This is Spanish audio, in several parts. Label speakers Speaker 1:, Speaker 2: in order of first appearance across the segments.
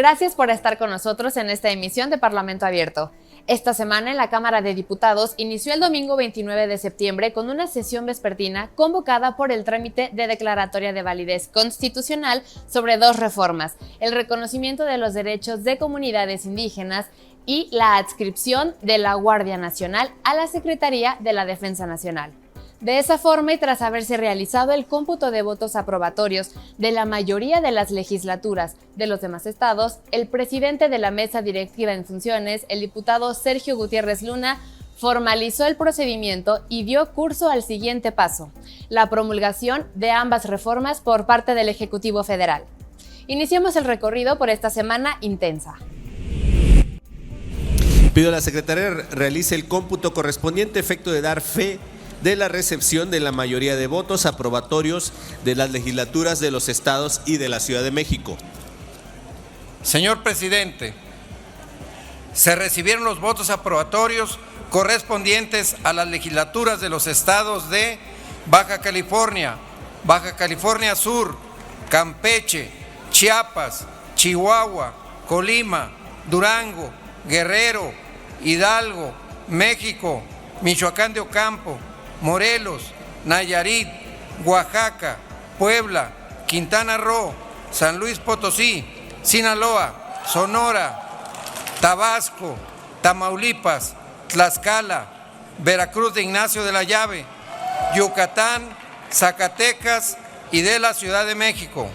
Speaker 1: Gracias por estar con nosotros en esta emisión de Parlamento Abierto. Esta semana en la Cámara de Diputados inició el domingo 29 de septiembre con una sesión vespertina convocada por el trámite de declaratoria de validez constitucional sobre dos reformas: el reconocimiento de los derechos de comunidades indígenas y la adscripción de la Guardia Nacional a la Secretaría de la Defensa Nacional. De esa forma, y tras haberse realizado el cómputo de votos aprobatorios de la mayoría de las legislaturas de los demás estados, el presidente de la mesa directiva en funciones, el diputado Sergio Gutiérrez Luna, formalizó el procedimiento y dio curso al siguiente paso: la promulgación de ambas reformas por parte del Ejecutivo Federal. Iniciamos el recorrido por esta semana intensa.
Speaker 2: Pido a la Secretaría realice el cómputo correspondiente a efecto de dar fe de la recepción de la mayoría de votos aprobatorios de las legislaturas de los estados y de la Ciudad de México.
Speaker 3: Señor presidente, se recibieron los votos aprobatorios correspondientes a las legislaturas de los estados de Baja California, Baja California Sur, Campeche, Chiapas, Chihuahua, Colima, Durango, Guerrero, Hidalgo, México, Michoacán de Ocampo, Morelos, Nayarit, Oaxaca, Puebla, Quintana Roo, San Luis Potosí, Sinaloa, Sonora, Tabasco, Tamaulipas, Tlaxcala, Veracruz de Ignacio de la Llave, Yucatán, Zacatecas y de la Ciudad de México.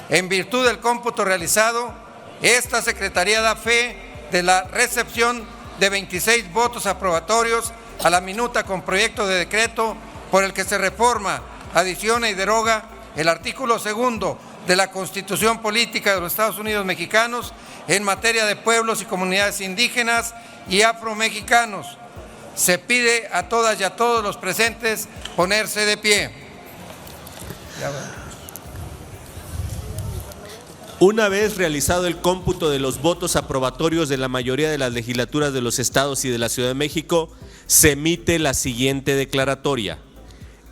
Speaker 3: En virtud del cómputo realizado, esta Secretaría da fe de la recepción de 26 votos aprobatorios a la minuta con proyecto de decreto por el que se reforma, adiciona y deroga el artículo 2 de la Constitución Política de los Estados Unidos Mexicanos en materia de pueblos y comunidades indígenas y afromexicanos. Se pide a todas y a todos los presentes ponerse de pie.
Speaker 2: Una vez realizado el cómputo de los votos aprobatorios de la mayoría de las legislaturas de los estados y de la Ciudad de México, se emite la siguiente declaratoria.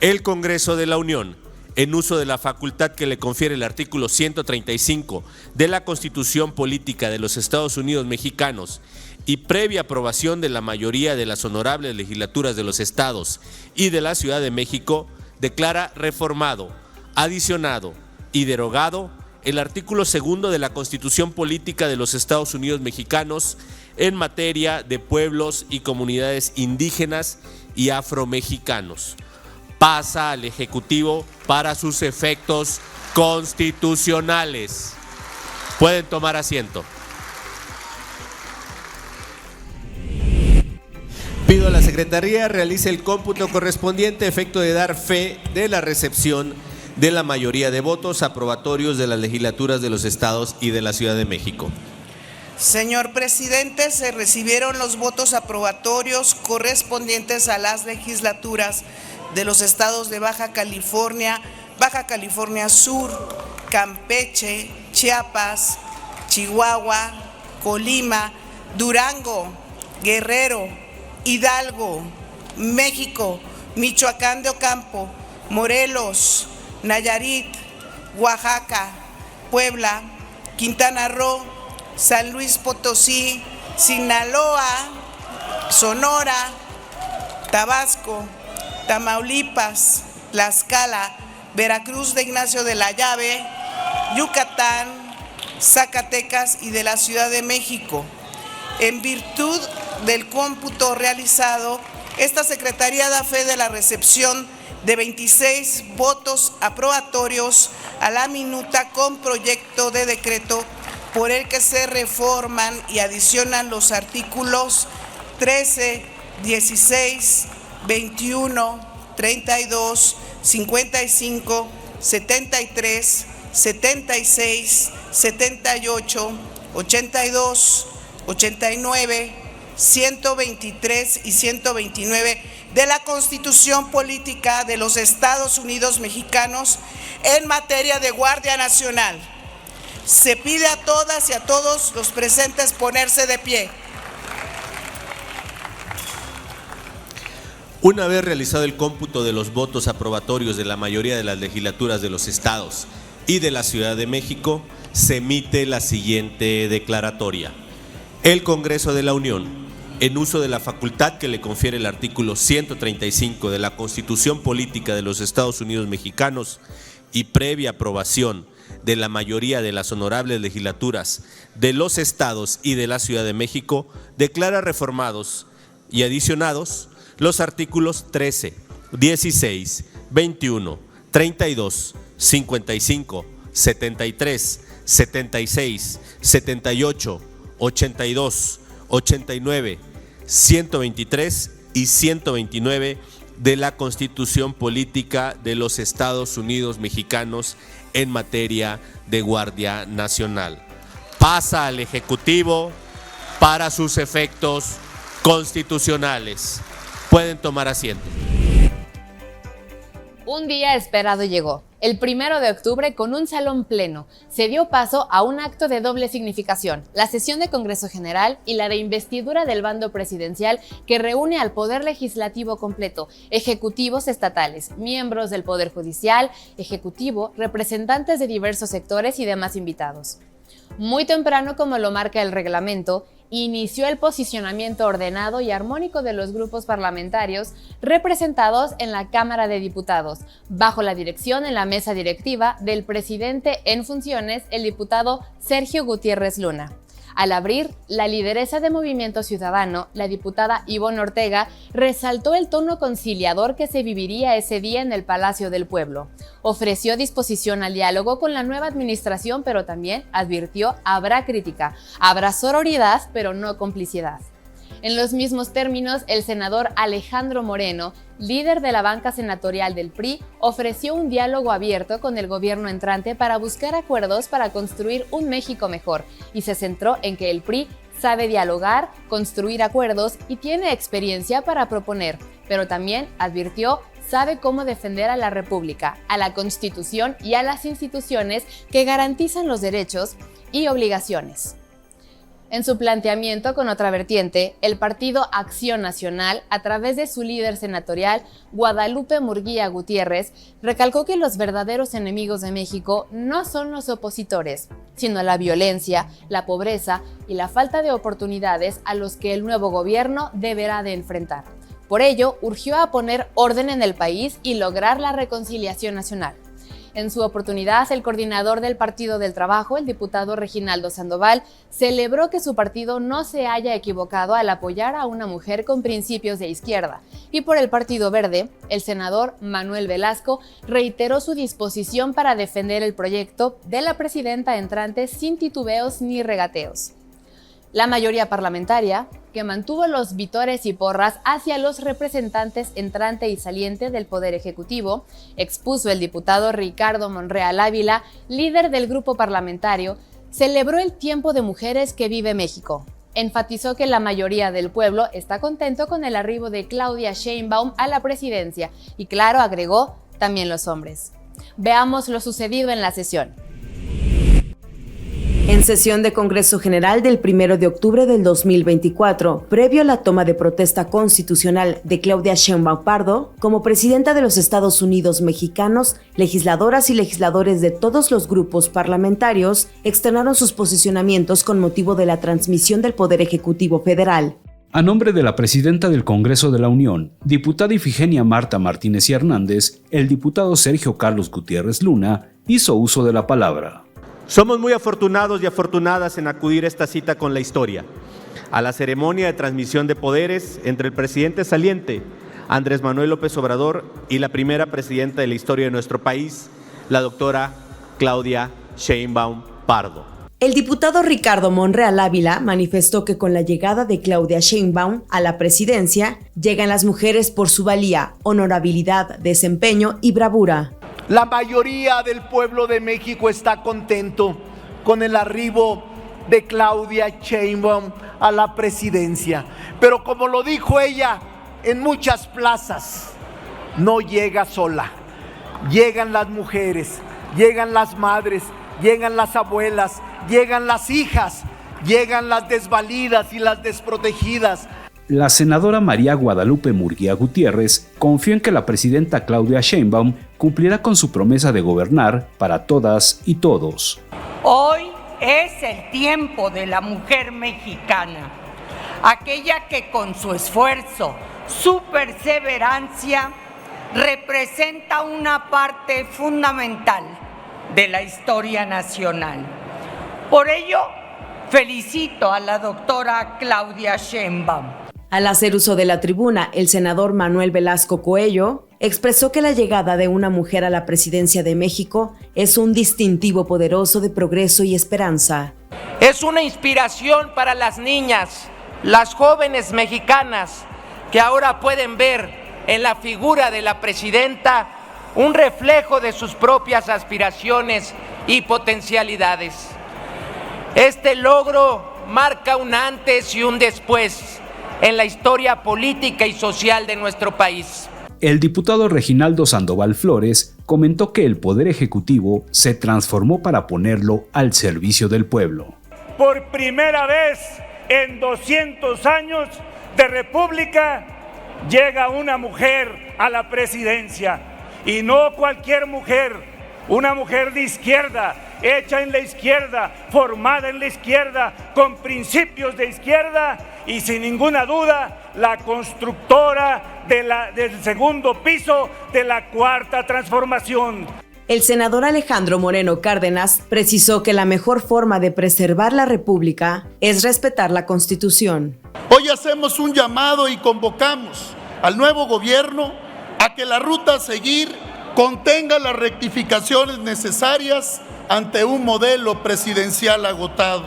Speaker 2: El Congreso de la Unión, en uso de la facultad que le confiere el artículo 135 de la Constitución Política de los Estados Unidos Mexicanos y previa aprobación de la mayoría de las honorables legislaturas de los estados y de la Ciudad de México, declara reformado, adicionado y derogado el artículo 2 de la Constitución Política de los Estados Unidos Mexicanos en materia de pueblos y comunidades indígenas y afromexicanos. Pasa al Ejecutivo para sus efectos constitucionales. Pueden tomar asiento. Pido a la Secretaría realice el cómputo correspondiente a efecto de dar fe de la recepción de la mayoría de votos aprobatorios de las legislaturas de los estados y de la Ciudad de México.
Speaker 4: Señor presidente, se recibieron los votos aprobatorios correspondientes a las legislaturas de los estados de Baja California, Baja California Sur, Campeche, Chiapas, Chihuahua, Colima, Durango, Guerrero, Hidalgo, México, Michoacán de Ocampo, Morelos, Nayarit, Oaxaca, Puebla, Quintana Roo, San Luis Potosí, Sinaloa, Sonora, Tabasco, Tamaulipas, Tlaxcala, Veracruz de Ignacio de la Llave, Yucatán, Zacatecas y de la Ciudad de México. En virtud del cómputo realizado, esta Secretaría da fe de la recepción de 26 votos aprobatorios a la minuta con proyecto de decreto por el que se reforman y adicionan los artículos 13, 16, 21, 32, 55, 73, 76, 78, 82, 89, 123 y 129 de la Constitución Política de los Estados Unidos Mexicanos en materia de Guardia Nacional. Se pide a todas y a todos los presentes ponerse de pie.
Speaker 2: Una vez realizado el cómputo de los votos aprobatorios de la mayoría de las legislaturas de los estados y de la Ciudad de México, se emite la siguiente declaratoria. El Congreso de la Unión, en uso de la facultad que le confiere el artículo 135 de la Constitución Política de los Estados Unidos Mexicanos y previa aprobación de la mayoría de las honorables legislaturas de los estados y de la Ciudad de México, declara reformados y adicionados los artículos 13, 16, 21, 32, 55, 73, 76, 78, 82, 89, 123 y 129 de la Constitución Política de los Estados Unidos Mexicanos en materia de Guardia Nacional. Pasa al Ejecutivo para sus efectos constitucionales. Pueden tomar asiento.
Speaker 1: Un día esperado llegó. El 1 de octubre, con un salón pleno, se dio paso a un acto de doble significación, la sesión de Congreso General y la de investidura del bando presidencial que reúne al Poder Legislativo completo, ejecutivos estatales, miembros del Poder Judicial, Ejecutivo, representantes de diversos sectores y demás invitados. Muy temprano, como lo marca el reglamento, inició el posicionamiento ordenado y armónico de los grupos parlamentarios representados en la Cámara de Diputados, bajo la dirección en la mesa directiva del presidente en funciones, el diputado Sergio Gutiérrez Luna. Al abrir, la lideresa de Movimiento Ciudadano, la diputada Ivonne Ortega, resaltó el tono conciliador que se viviría ese día en el Palacio del Pueblo. Ofreció disposición al diálogo con la nueva administración, pero también advirtió: habrá crítica, habrá sororidad, pero no complicidad. En los mismos términos, el senador Alejandro Moreno, líder de la banca senatorial del PRI, ofreció un diálogo abierto con el gobierno entrante para buscar acuerdos para construir un México mejor, y se centró en que el PRI sabe dialogar, construir acuerdos y tiene experiencia para proponer, pero también advirtió: sabe cómo defender a la República, a la Constitución y a las instituciones que garantizan los derechos y obligaciones. En su planteamiento con otra vertiente, el Partido Acción Nacional, a través de su líder senatorial, Guadalupe Murguía Gutiérrez, recalcó que los verdaderos enemigos de México no son los opositores, sino la violencia, la pobreza y la falta de oportunidades a los que el nuevo gobierno deberá de enfrentar. Por ello, urgió a poner orden en el país y lograr la reconciliación nacional. En su oportunidad, el coordinador del Partido del Trabajo, el diputado Reginaldo Sandoval, celebró que su partido no se haya equivocado al apoyar a una mujer con principios de izquierda. Y por el Partido Verde, el senador Manuel Velasco reiteró su disposición para defender el proyecto de la presidenta entrante sin titubeos ni regateos. La mayoría parlamentaria, que mantuvo los vítores y porras hacia los representantes entrante y saliente del Poder Ejecutivo, expuso el diputado Ricardo Monreal Ávila, líder del grupo parlamentario, celebró el tiempo de mujeres que vive México. Enfatizó que la mayoría del pueblo está contento con el arribo de Claudia Sheinbaum a la presidencia y, claro, agregó, también los hombres. Veamos lo sucedido en la sesión.
Speaker 5: En sesión de Congreso General del 1 de octubre del 2024, previo a la toma de protesta constitucional de Claudia Sheinbaum Pardo, como presidenta de los Estados Unidos Mexicanos, legisladoras y legisladores de todos los grupos parlamentarios externaron sus posicionamientos con motivo de la transmisión del Poder Ejecutivo Federal.
Speaker 6: A nombre de la presidenta del Congreso de la Unión, diputada Ifigenia Marta Martínez y Hernández, el diputado Sergio Carlos Gutiérrez Luna hizo uso de la palabra.
Speaker 2: Somos muy afortunados y afortunadas en acudir a esta cita con la historia, a la ceremonia de transmisión de poderes entre el presidente saliente, Andrés Manuel López Obrador, y la primera presidenta de la historia de nuestro país, la doctora Claudia Sheinbaum Pardo.
Speaker 5: El diputado Ricardo Monreal Ávila manifestó que con la llegada de Claudia Sheinbaum a la presidencia, llegan las mujeres por su valía, honorabilidad, desempeño y bravura.
Speaker 7: La mayoría del pueblo de México está contento con el arribo de Claudia Sheinbaum a la presidencia. Pero como lo dijo ella en muchas plazas, no llega sola. Llegan las mujeres, llegan las madres, llegan las abuelas, llegan las hijas, llegan las desvalidas y las desprotegidas.
Speaker 6: La senadora María Guadalupe Murguía Gutiérrez confió en que la presidenta Claudia Sheinbaum cumplirá con su promesa de gobernar para todas y todos.
Speaker 8: Hoy es el tiempo de la mujer mexicana, aquella que con su esfuerzo, su perseverancia, representa una parte fundamental de la historia nacional. Por ello, felicito a la doctora Claudia Sheinbaum.
Speaker 5: Al hacer uso de la tribuna, el senador Manuel Velasco Coello expresó que la llegada de una mujer a la presidencia de México es un distintivo poderoso de progreso y esperanza.
Speaker 9: Es una inspiración para las niñas, las jóvenes mexicanas, que ahora pueden ver en la figura de la presidenta un reflejo de sus propias aspiraciones y potencialidades. Este logro marca un antes y un después en la historia política y social de nuestro país.
Speaker 6: El diputado Reginaldo Sandoval Flores comentó que el Poder Ejecutivo se transformó para ponerlo al servicio del pueblo.
Speaker 10: Por primera vez en 200 años de República llega una mujer a la presidencia, y no cualquier mujer, una mujer de izquierda, hecha en la izquierda, formada en la izquierda, con principios de izquierda y sin ninguna duda la constructora del segundo piso de la Cuarta Transformación.
Speaker 5: El senador Alejandro Moreno Cárdenas precisó que la mejor forma de preservar la República es respetar la Constitución.
Speaker 11: Hoy hacemos un llamado y convocamos al nuevo gobierno a que la ruta a seguir contenga las rectificaciones necesarias ante un modelo presidencial agotado.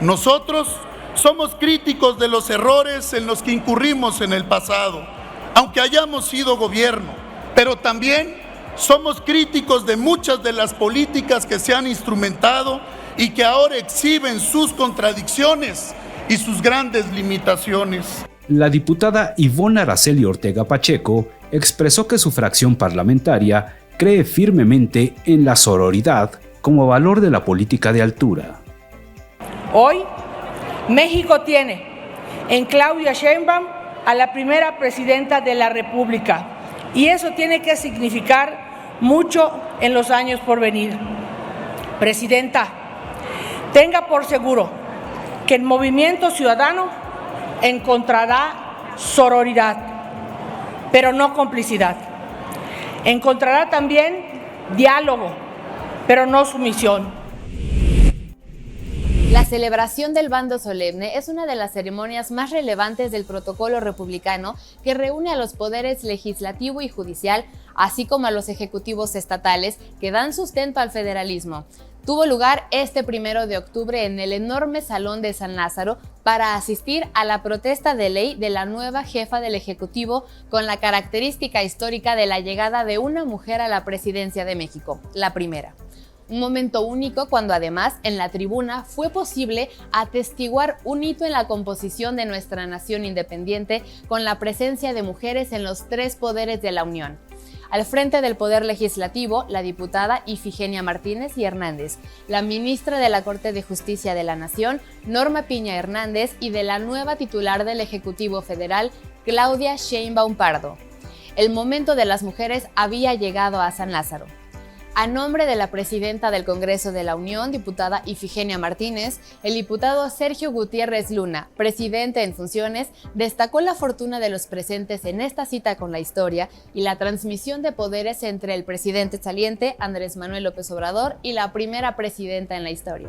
Speaker 11: Nosotros somos críticos de los errores en los que incurrimos en el pasado, aunque hayamos sido gobierno, pero también somos críticos de muchas de las políticas que se han instrumentado y que ahora exhiben sus contradicciones y sus grandes limitaciones.
Speaker 6: La diputada Ivonne Araceli Ortega Pacheco expresó que su fracción parlamentaria cree firmemente en la sororidad como valor de la política de altura.
Speaker 8: Hoy, México tiene en Claudia Sheinbaum a la primera presidenta de la República, y eso tiene que significar mucho en los años por venir. Presidenta, tenga por seguro que el Movimiento Ciudadano encontrará sororidad, pero no complicidad. Encontrará también diálogo, pero no sumisión.
Speaker 1: La celebración del bando solemne es una de las ceremonias más relevantes del protocolo republicano que reúne a los poderes legislativo y judicial, así como a los ejecutivos estatales que dan sustento al federalismo. Tuvo lugar este 1 de octubre en el enorme Salón de San Lázaro para asistir a la protesta de ley de la nueva jefa del Ejecutivo con la característica histórica de la llegada de una mujer a la presidencia de México, la primera. Un momento único cuando además en la tribuna fue posible atestiguar un hito en la composición de nuestra nación independiente con la presencia de mujeres en los 3 poderes de la Unión. Al frente del Poder Legislativo, la diputada Ifigenia Martínez y Hernández, la ministra de la Corte de Justicia de la Nación, Norma Piña Hernández, y de la nueva titular del Ejecutivo Federal, Claudia Sheinbaum Pardo. El momento de las mujeres había llegado a San Lázaro. A nombre de la presidenta del Congreso de la Unión, diputada Ifigenia Martínez, el diputado Sergio Gutiérrez Luna, presidente en funciones, destacó la fortuna de los presentes en esta cita con la historia y la transmisión de poderes entre el presidente saliente, Andrés Manuel López Obrador, y la primera presidenta en la historia.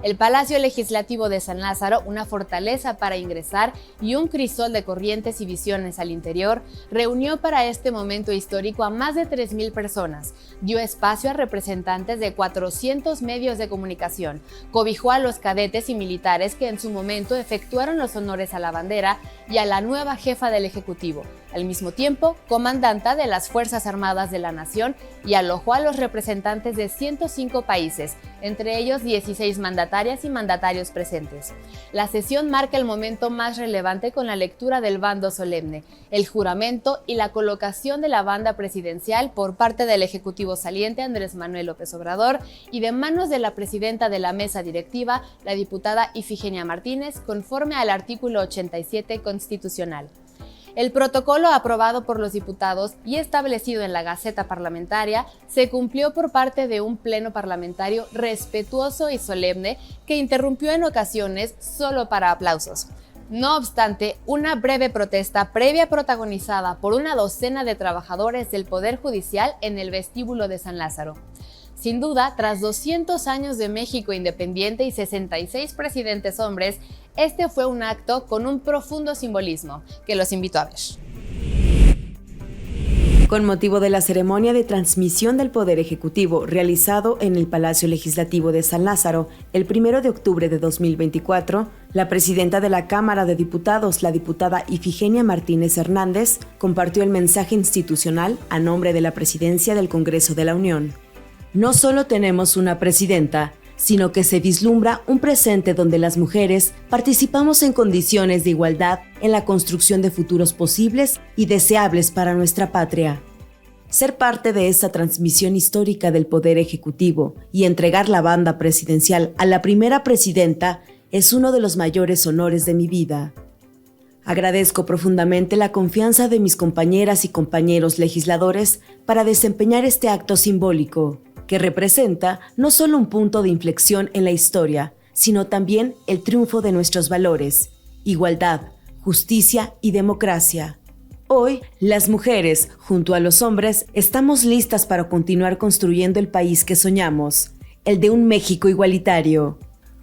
Speaker 1: El Palacio Legislativo de San Lázaro, una fortaleza para ingresar y un crisol de corrientes y visiones al interior, reunió para este momento histórico a más de 3,000 personas, dio espacio a representantes de 400 medios de comunicación, cobijó a los cadetes y militares que en su momento efectuaron los honores a la bandera y a la nueva jefa del Ejecutivo, al mismo tiempo comandanta de las Fuerzas Armadas de la Nación, y alojó a los representantes de 105 países, entre ellos 16 mandatarias y mandatarios presentes. La sesión marca el momento más relevante con la lectura del bando solemne, el juramento y la colocación de la banda presidencial por parte del Ejecutivo saliente Andrés Manuel López Obrador y de manos de la presidenta de la mesa directiva, la diputada Ifigenia Martínez, conforme al artículo 87 constitucional. El protocolo aprobado por los diputados y establecido en la Gaceta Parlamentaria se cumplió por parte de un pleno parlamentario respetuoso y solemne que interrumpió en ocasiones solo para aplausos. No obstante, una breve protesta previa protagonizada por una docena de trabajadores del Poder Judicial en el vestíbulo de San Lázaro. Sin duda, tras 200 años de México independiente y 66 presidentes hombres, este fue un acto con un profundo simbolismo, que los invito a ver.
Speaker 5: Con motivo de la ceremonia de transmisión del Poder Ejecutivo realizado en el Palacio Legislativo de San Lázaro el 1 de octubre de 2024, la presidenta de la Cámara de Diputados, la diputada Ifigenia Martínez Hernández, compartió el mensaje institucional a nombre de la Presidencia del Congreso de la Unión. No solo tenemos una presidenta, sino que se vislumbra un presente donde las mujeres participamos en condiciones de igualdad en la construcción de futuros posibles y deseables para nuestra patria. Ser parte de esta transmisión histórica del Poder Ejecutivo y entregar la banda presidencial a la primera presidenta es uno de los mayores honores de mi vida. Agradezco profundamente la confianza de mis compañeras y compañeros legisladores para desempeñar este acto simbólico, que representa no solo un punto de inflexión en la historia, sino también el triunfo de nuestros valores: igualdad, justicia y democracia. Hoy, las mujeres, junto a los hombres, estamos listas para continuar construyendo el país que soñamos, el de un México igualitario.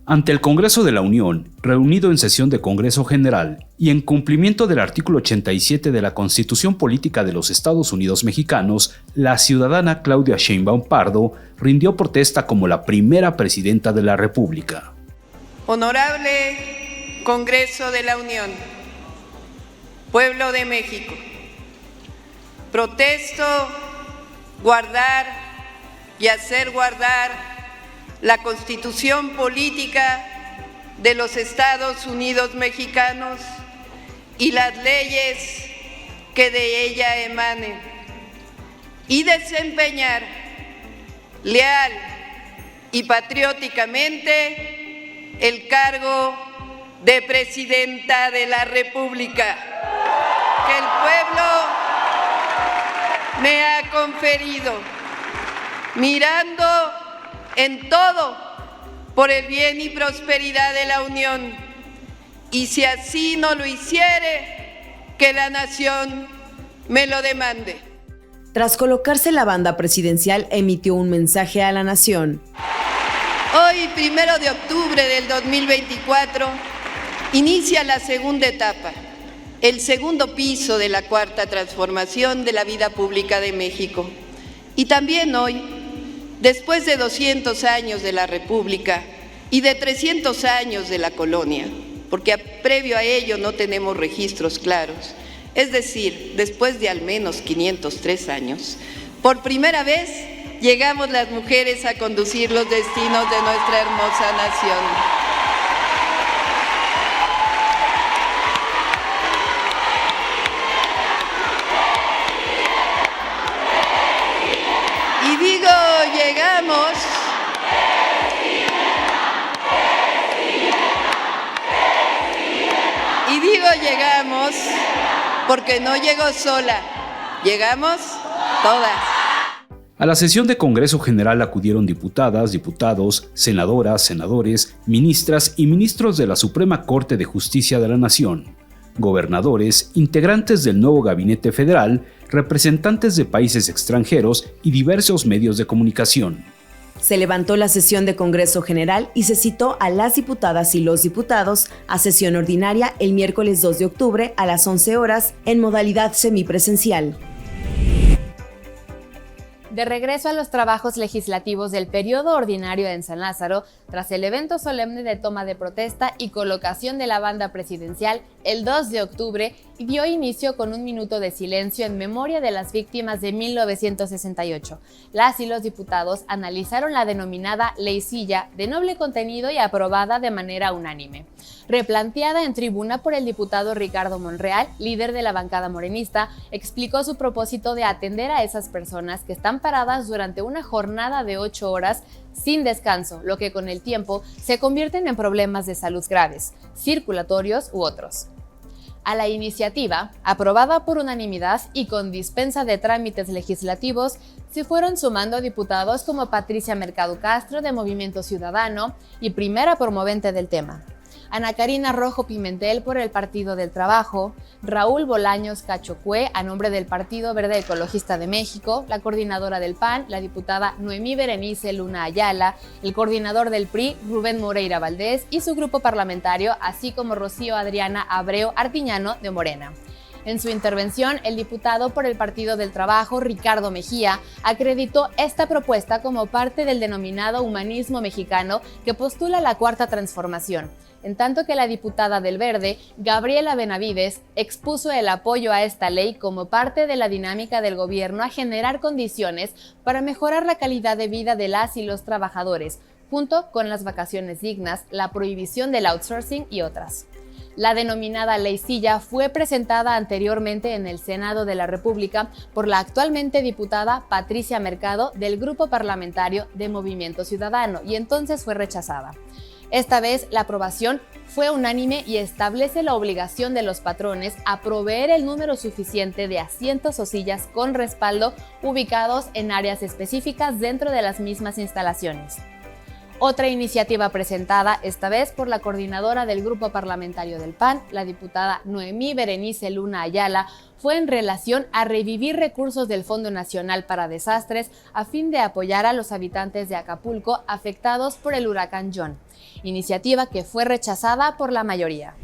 Speaker 6: Ante el Congreso de la Unión, reunido en sesión de Congreso General y en cumplimiento del artículo 87 de la Constitución Política de los Estados Unidos Mexicanos, la ciudadana Claudia Sheinbaum Pardo rindió protesta como la primera presidenta de la República.
Speaker 12: Honorable Congreso de la Unión, Pueblo de México, protesto guardar y hacer guardar la Constitución Política de los Estados Unidos Mexicanos y las leyes que de ella emanen, y desempeñar leal y patrióticamente el cargo de Presidenta de la República que el pueblo me ha conferido, mirando en todo por el bien y prosperidad de la Unión, y si así no lo hiciere, que la nación me lo demande.
Speaker 5: Tras colocarse la banda presidencial, emitió un mensaje a la nación.
Speaker 12: Hoy, 1 de octubre del 2024, inicia la segunda etapa, el segundo piso de la cuarta transformación de la vida pública de México. Y también hoy, después de 200 años de la República y de 300 años de la colonia, porque previo a ello no tenemos registros claros, es decir, después de al menos 503 años, por primera vez llegamos las mujeres a conducir los destinos de nuestra hermosa nación. Llegamos porque no llegó sola, llegamos todas.
Speaker 6: A la sesión de Congreso General acudieron diputadas, diputados, senadoras, senadores, ministras y ministros de la Suprema Corte de Justicia de la Nación, gobernadores, integrantes del nuevo Gabinete Federal, representantes de países extranjeros y diversos medios de comunicación.
Speaker 5: Se levantó la sesión de Congreso General y se citó a las diputadas y los diputados a sesión ordinaria el miércoles 2 de octubre a las 11 horas en modalidad semipresencial.
Speaker 1: De regreso a los trabajos legislativos del periodo ordinario en San Lázaro, tras el evento solemne de toma de protesta y colocación de la banda presidencial, el 2 de octubre dio inicio con un minuto de silencio en memoria de las víctimas de 1968. Las y los diputados analizaron la denominada Ley Silla, de noble contenido y aprobada de manera unánime. Replanteada en tribuna por el diputado Ricardo Monreal, líder de la bancada morenista, explicó su propósito de atender a esas personas que están paradas durante una jornada de 8 horas sin descanso, lo que con el tiempo se convierten en problemas de salud graves, circulatorios u otros. A la iniciativa, aprobada por unanimidad y con dispensa de trámites legislativos, se fueron sumando diputados como Patricia Mercado Castro de Movimiento Ciudadano y primera promovente del tema, Ana Karina Rojo Pimentel por el Partido del Trabajo, Raúl Bolaños Cachocue a nombre del Partido Verde Ecologista de México, la coordinadora del PAN, la diputada Noemí Berenice Luna Ayala, el coordinador del PRI, Rubén Moreira Valdés, y su grupo parlamentario, así como Rocío Adriana Abreu Artiñano de Morena. En su intervención, el diputado por el Partido del Trabajo, Ricardo Mejía, acreditó esta propuesta como parte del denominado humanismo mexicano que postula la Cuarta Transformación, en tanto que la diputada del Verde, Gabriela Benavides, expuso el apoyo a esta ley como parte de la dinámica del gobierno a generar condiciones para mejorar la calidad de vida de las y los trabajadores, junto con las vacaciones dignas, la prohibición del outsourcing y otras. La denominada Ley Silla fue presentada anteriormente en el Senado de la República por la actualmente diputada Patricia Mercado del Grupo Parlamentario de Movimiento Ciudadano y entonces fue rechazada. Esta vez la aprobación fue unánime y establece la obligación de los patrones a proveer el número suficiente de asientos o sillas con respaldo ubicados en áreas específicas dentro de las mismas instalaciones. Otra iniciativa presentada, esta vez por la coordinadora del Grupo Parlamentario del PAN, la diputada Noemí Berenice Luna Ayala, fue en relación a revivir recursos del Fondo Nacional para Desastres a fin de apoyar a los habitantes de Acapulco afectados por el huracán John, iniciativa que fue rechazada por la mayoría.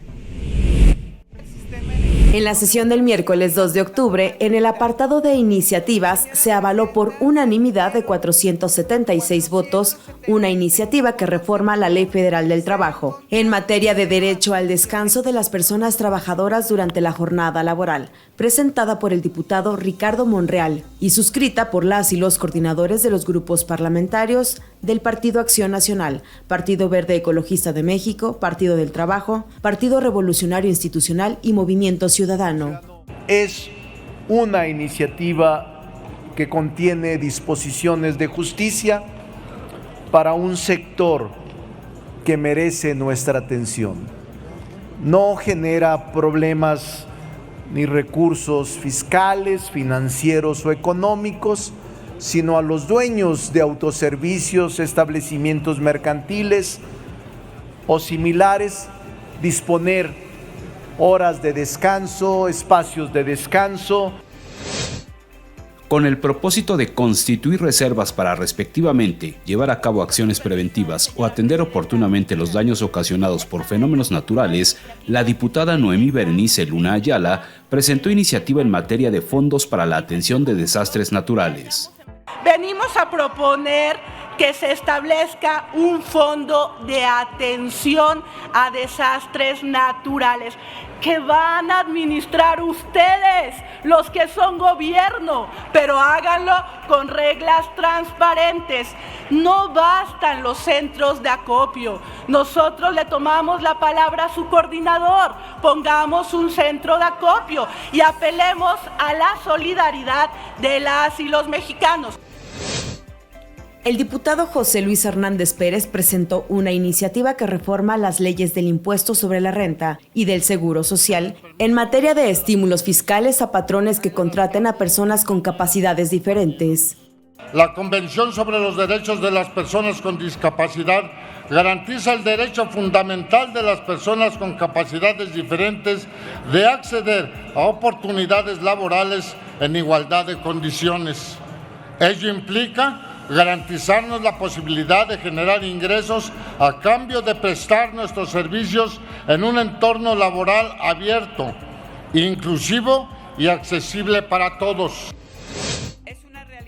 Speaker 5: En la sesión del miércoles 2 de octubre, en el apartado de iniciativas, se avaló por unanimidad de 476 votos una iniciativa que reforma la Ley Federal del Trabajo en materia de derecho al descanso de las personas trabajadoras durante la jornada laboral, presentada por el diputado Ricardo Monreal y suscrita por las y los coordinadores de los grupos parlamentarios del Partido Acción Nacional, Partido Verde Ecologista de México, Partido del Trabajo, Partido Revolucionario Institucional y Movimiento Ciudadano.
Speaker 7: Es una iniciativa que contiene disposiciones de justicia para un sector que merece nuestra atención. No genera problemas ni recursos fiscales, financieros o económicos, sino a los dueños de autoservicios, establecimientos mercantiles o similares, disponer horas de descanso, espacios de descanso.
Speaker 6: Con el propósito de constituir reservas para respectivamente llevar a cabo acciones preventivas o atender oportunamente los daños ocasionados por fenómenos naturales, la diputada Noemí Berenice Luna Ayala presentó iniciativa en materia de fondos para la atención de desastres naturales.
Speaker 8: Venimos a proponer que se establezca un fondo de atención a desastres naturales que van a administrar ustedes, los que son gobierno, pero háganlo con reglas transparentes. No bastan los centros de acopio. Nosotros le tomamos la palabra a su coordinador. Pongamos un centro de acopio y apelemos a la solidaridad de las y los mexicanos.
Speaker 5: El diputado José Luis Hernández Pérez presentó una iniciativa que reforma las leyes del impuesto sobre la renta y del seguro social en materia de estímulos fiscales a patrones que contraten a personas con capacidades diferentes.
Speaker 11: La Convención sobre los Derechos de las Personas con Discapacidad garantiza el derecho fundamental de las personas con capacidades diferentes de acceder a oportunidades laborales en igualdad de condiciones. Ello implica garantizarnos la posibilidad de generar ingresos a cambio de prestar nuestros servicios en un entorno laboral abierto, inclusivo y accesible para todos.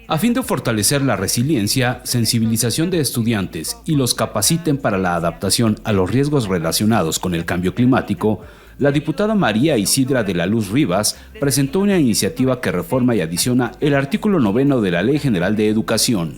Speaker 6: A fin de fortalecer la resiliencia, sensibilización de estudiantes y los capaciten para la adaptación a los riesgos relacionados con el cambio climático, la diputada María Isidra de la Luz Rivas presentó una iniciativa que reforma y adiciona el artículo 9 de la Ley General de Educación.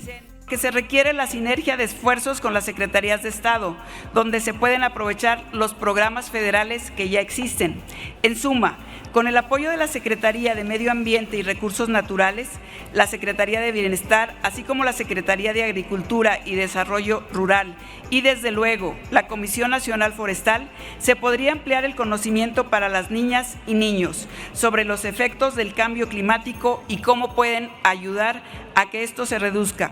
Speaker 13: Que se requiere la sinergia de esfuerzos con las Secretarías de Estado, donde se pueden aprovechar los programas federales que ya existen. En suma, con el apoyo de la Secretaría de Medio Ambiente y Recursos Naturales, la Secretaría de Bienestar, así como la Secretaría de Agricultura y Desarrollo Rural y, desde luego, la Comisión Nacional Forestal, se podría ampliar el conocimiento para las niñas y niños sobre los efectos del cambio climático y cómo pueden ayudar a que esto se reduzca.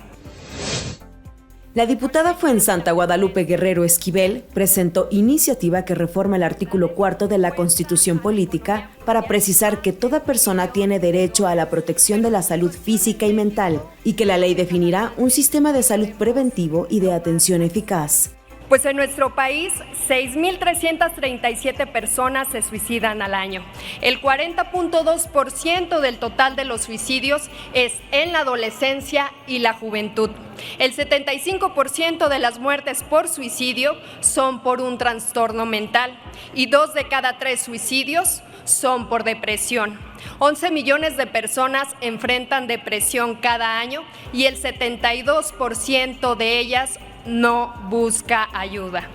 Speaker 5: La diputada Fuensanta Guadalupe Guerrero Esquivel presentó iniciativa que reforma el artículo 4 de la Constitución Política para precisar que toda persona tiene derecho a la protección de la salud física y mental y que la ley definirá un sistema de salud preventivo y de atención eficaz.
Speaker 14: Pues en nuestro país, 6.337 personas se suicidan al año. El 40.2% del total de los suicidios es en la adolescencia y la juventud. El 75% de las muertes por suicidio son por un trastorno mental y 2 de cada 3 suicidios son por depresión. 11 millones de personas enfrentan depresión cada año y el 72% de ellas no busca ayuda.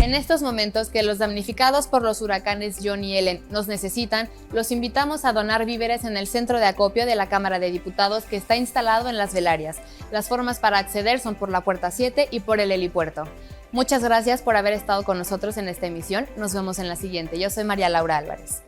Speaker 1: En estos momentos que los damnificados por los huracanes John y Ellen nos necesitan, los invitamos a donar víveres en el centro de acopio de la Cámara de Diputados que está instalado en Las Velarias. Las formas para acceder son por la puerta 7 y por el helipuerto. Muchas gracias por haber estado con nosotros en esta emisión. Nos vemos en la siguiente. Yo soy María Laura Álvarez.